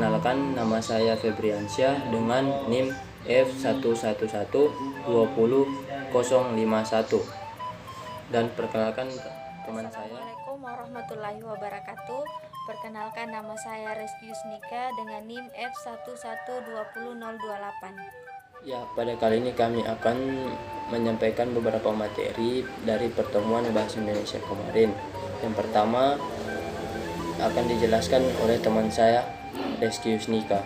Perkenalkan, nama saya Febriansyah dengan NIM F111200051. Dan perkenalkan teman saya. Assalamualaikum warahmatullahi wabarakatuh. Perkenalkan, nama saya Reski Yusnika dengan NIM F1120028. Ya, pada kali ini kami akan menyampaikan beberapa materi dari pertemuan Bahasa Indonesia kemarin. Yang pertama akan dijelaskan oleh teman saya Reski Yusnika.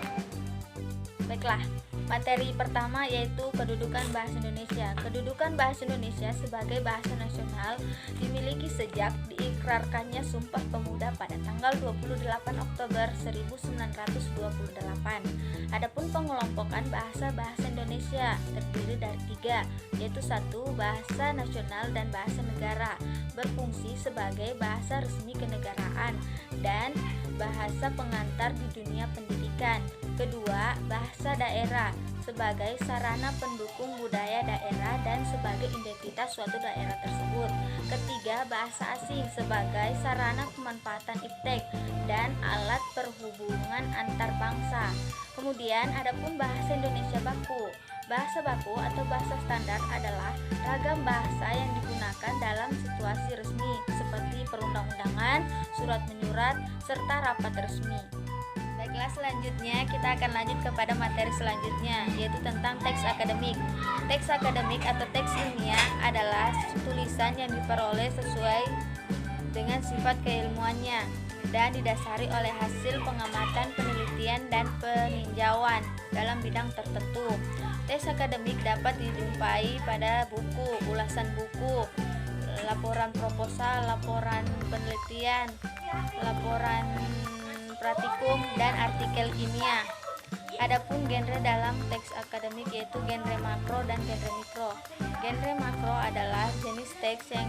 Baiklah, materi pertama yaitu kedudukan bahasa Indonesia. Kedudukan bahasa Indonesia sebagai bahasa nasional dimiliki sejak diikrarkannya Sumpah Pemuda pada tanggal 28 Oktober 1928. Adapun pengelompokan bahasa Indonesia terdiri dari 3, yaitu 1. Bahasa nasional dan bahasa negara, berfungsi sebagai bahasa resmi kenegaraan dan bahasa pengantar di dunia pendidikan. Kedua, bahasa daerah sebagai sarana pendukung budaya daerah dan sebagai identitas suatu daerah tersebut. Ketiga, bahasa asing sebagai sarana pemanfaatan iptek dan alat perhubungan antar bangsa. Kemudian adapun bahasa Indonesia baku. Bahasa baku atau bahasa standar adalah ragam bahasa yang digunakan dalam situasi resmi seperti perundang-undangan, surat menyurat, serta rapat resmi. Baiklah, selanjutnya kita akan lanjut kepada materi selanjutnya, yaitu tentang teks akademik. Teks akademik atau teks ilmiah adalah tulisan yang diperoleh sesuai dengan sifat keilmuannya dan didasari oleh hasil pengamatan, penelitian, dan peninjauan dalam bidang tertentu. Teks akademik dapat dijumpai pada buku, ulasan buku, laporan proposal, laporan penelitian, laporan praktikum, dan artikel kimia. Adapun genre dalam teks akademik yaitu genre makro dan genre mikro. Genre makro adalah jenis teks yang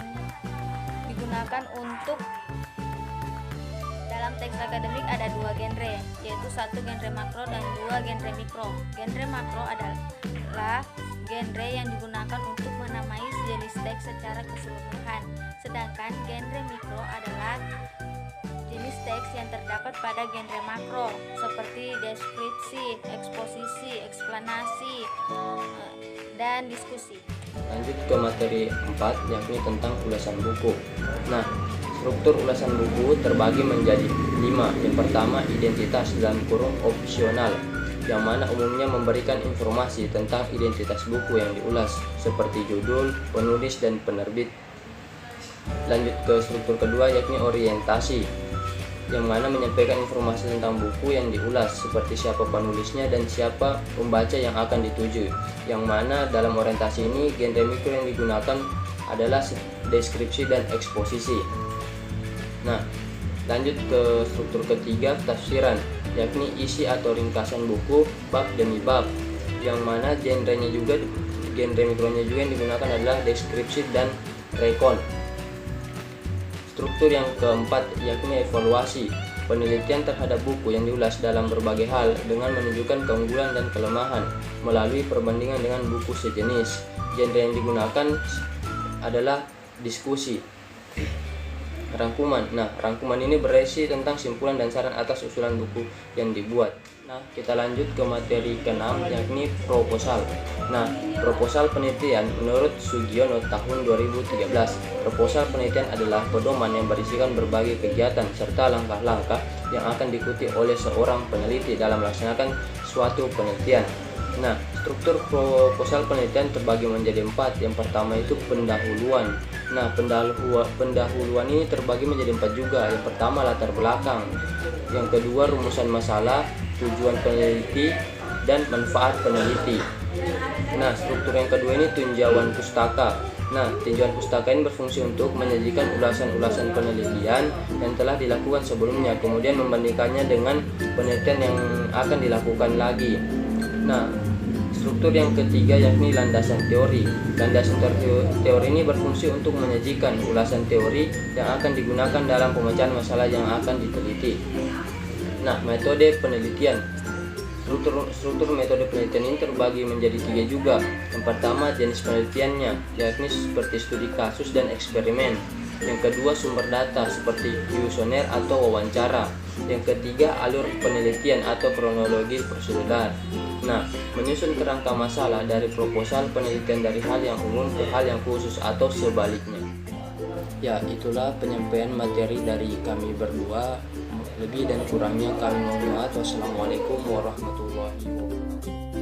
digunakan untuk dalam teks akademik ada 2 genre, yaitu 1 genre makro dan 2 genre mikro. Genre makro adalah genre yang digunakan untuk menamai jenis teks secara keseluruhan, sedangkan genre mikro adalah jenis teks yang terdapat pada genre makro seperti deskripsi, eksposisi, eksplanasi, dan diskusi. Lanjut ke materi 4, yakni tentang ulasan buku. Nah, struktur ulasan buku terbagi menjadi 5. Yang pertama, identitas dalam kurung opsional, yang mana umumnya memberikan informasi tentang identitas buku yang diulas, seperti judul, penulis, dan penerbit. Lanjut ke struktur kedua, yakni orientasi, yang mana menyampaikan informasi tentang buku yang diulas, seperti siapa penulisnya dan siapa pembaca yang akan dituju. Yang mana dalam orientasi ini genre mikro yang digunakan adalah deskripsi dan eksposisi. Nah, lanjut ke struktur ketiga, tafsiran, yakni isi atau ringkasan buku bab demi bab, yang mana genre mikronya juga yang digunakan adalah deskripsi dan rekon. Struktur yang keempat, yakni evaluasi, penelitian terhadap buku yang diulas dalam berbagai hal dengan menunjukkan keunggulan dan kelemahan melalui perbandingan dengan buku sejenis. Genre yang digunakan adalah diskusi. Rangkuman. Nah, rangkuman ini berisi tentang simpulan dan saran atas usulan buku yang dibuat. Nah, kita lanjut ke materi ke-6, yakni proposal. Nah, proposal penelitian menurut Sugiono tahun 2013. Proposal penelitian adalah pedoman yang berisikan berbagai kegiatan serta langkah-langkah yang akan diikuti oleh seorang peneliti dalam melaksanakan suatu penelitian. Nah, struktur proposal penelitian terbagi menjadi 4. Yang pertama itu pendahuluan. Nah, pendahuluan ini terbagi menjadi 4 juga. Yang pertama, latar belakang. Yang kedua, rumusan masalah, tujuan peneliti, dan manfaat peneliti. Nah, struktur yang kedua ini tinjauan pustaka. Nah, tinjauan pustaka ini berfungsi untuk menyajikan ulasan-ulasan penelitian yang telah dilakukan sebelumnya, kemudian membandingkannya dengan penelitian yang akan dilakukan lagi. Nah, struktur yang ketiga yakni landasan teori. Landasan teori ini berfungsi untuk menyajikan ulasan teori yang akan digunakan dalam pemecahan masalah yang akan diteliti. Nah, metode penelitian. Struktur metode penelitian ini terbagi menjadi 3 juga. Yang pertama, jenis penelitiannya, yakni seperti studi kasus dan eksperimen. Yang kedua, sumber data seperti kuesioner atau wawancara. Yang ketiga, alur penelitian atau kronologi prosedural. Nah, menyusun kerangka masalah dari proposal penelitian dari hal yang umum ke hal yang khusus atau sebaliknya. Ya, itulah penyampaian materi dari kami berdua. Lebih dan kurangnya kami mohon maaf. Wassalamualaikum warahmatullahi wabarakatuh.